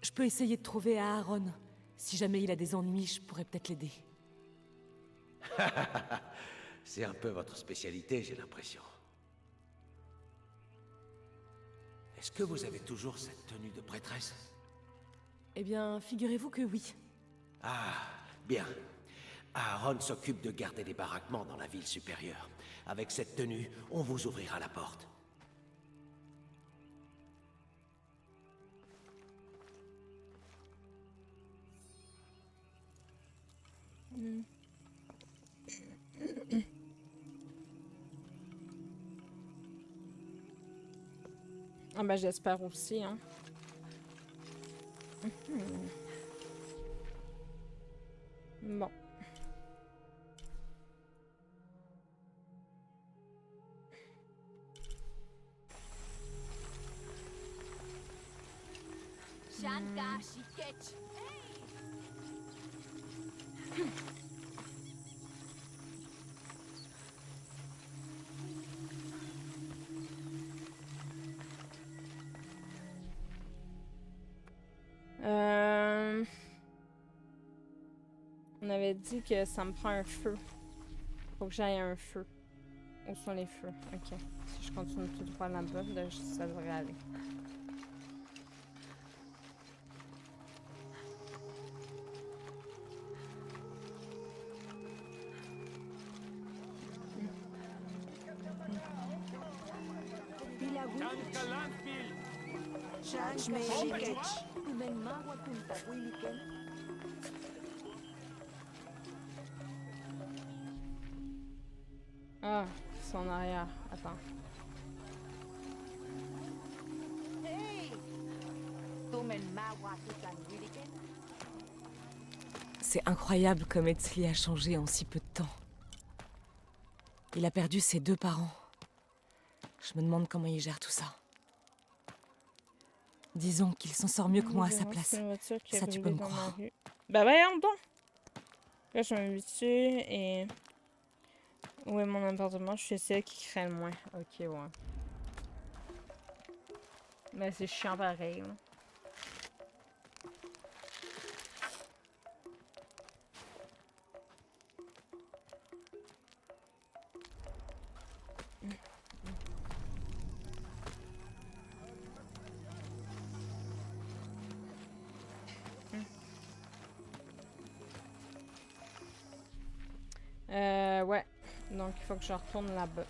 Je peux essayer de trouver Aaron. Si jamais il a des ennuis, je pourrais peut-être l'aider. C'est un peu votre spécialité, j'ai l'impression. Est-ce que vous avez toujours cette tenue de prêtresse? Eh bien, figurez-vous que oui. Ah, bien. Aaron s'occupe de garder les baraquements dans la ville supérieure. Avec cette tenue, on vous ouvrira la porte. Ah ben j'espère aussi, hein. Bon. Shanka, Shikech. On avait dit que ça me prend un feu. Faut que j'aille un feu. Où sont les feux? Ok. Si je continue tout droit là-bas, là, ça devrait aller. Ah, c'est en arrière. Attends. C'est incroyable comme Etzli a changé en si peu de temps. Il a perdu ses 2 parents. Je me demande comment il gère tout ça. Disons qu'il s'en sort mieux que moi à sa place. Ça, tu peux me croire. Bah voyons donc! Là, je m'habitue et... Où est mon appartement? Je suis celle qui craint le moins. Ok, ouais. Mais c'est chiant pareil, là. Ouais. Donc, il faut que je retourne là-bas.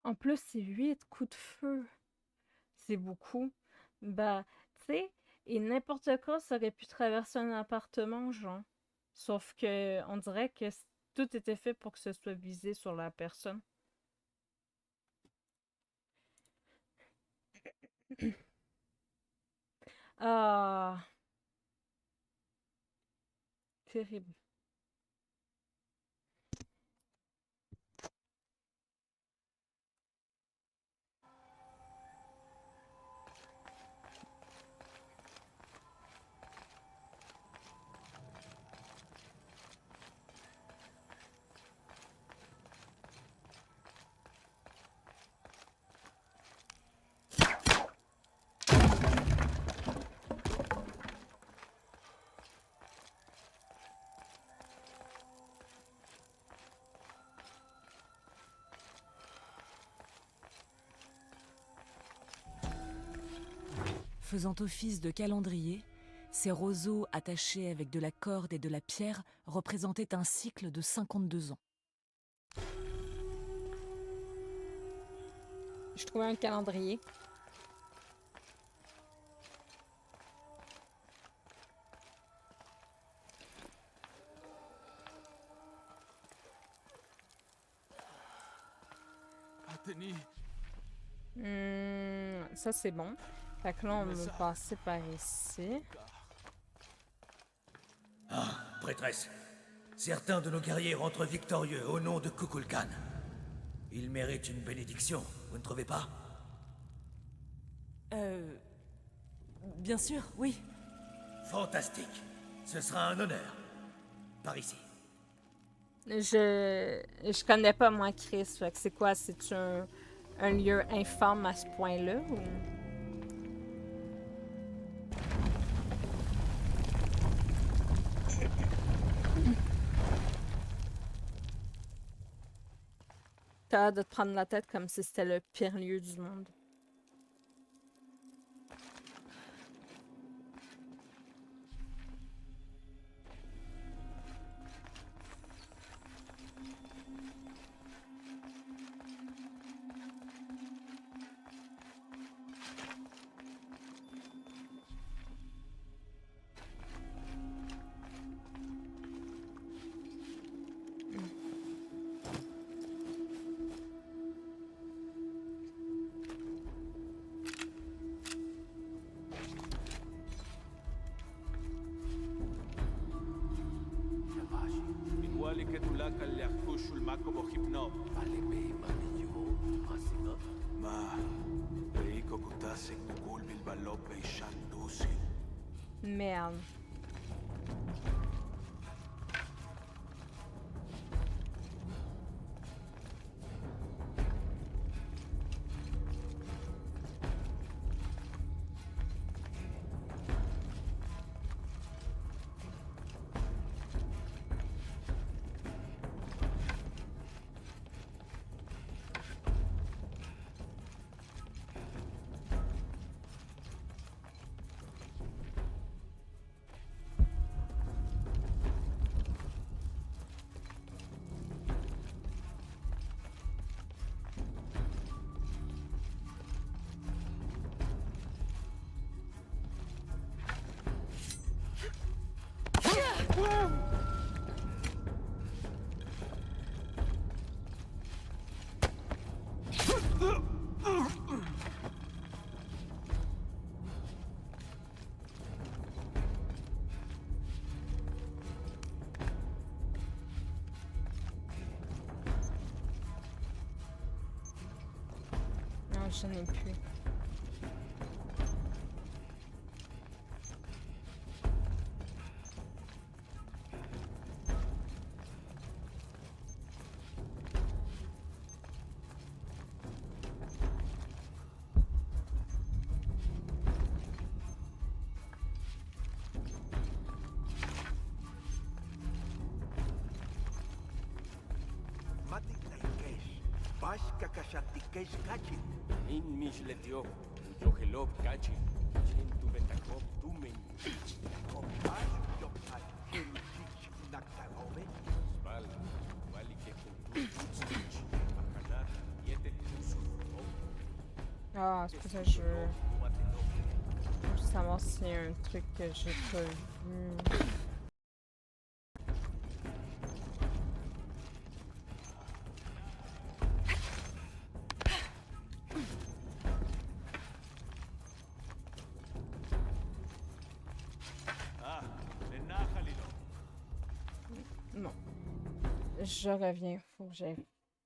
En plus, c'est 8 coups de feu. C'est beaucoup. Bah, tu sais, et n'importe quoi, ça aurait pu traverser un appartement, genre. Sauf que on dirait que tout était fait pour que ce soit visé sur la personne. Ah, terrible. Faisant office de calendrier, ces roseaux attachés avec de la corde et de la pierre représentaient un cycle de 52 ans. Je trouvais un calendrier. Athénie, Ça, c'est bon. Fait que là, on va passer par ici. Ah, prêtresse. Certains de nos guerriers rentrent victorieux au nom de Kukulkan. Ils méritent une bénédiction, vous ne trouvez pas? Bien sûr, oui. Fantastique. Ce sera un honneur. Par ici. Je connais pas, moi, Chris. Fait que c'est quoi? C'est un lieu infâme à ce point-là? Ou... T'as hâte de te prendre la tête comme si c'était le pire lieu du monde. Igual que tu la kalyakushul makobo hipno. Ma, reiko kutasik kukul bilbalope shandusi. Merde. Non, je n'ai plus. In mishletiok, yohelok kachi. Chen tu betakop tu men. Spal, vali que con tu stitch. Akanat, yete kusu Ah, c'est pour ça que je veux savoir s'il y a un truc que j'ai pas vu. Non. Je reviens. Faut que j'aille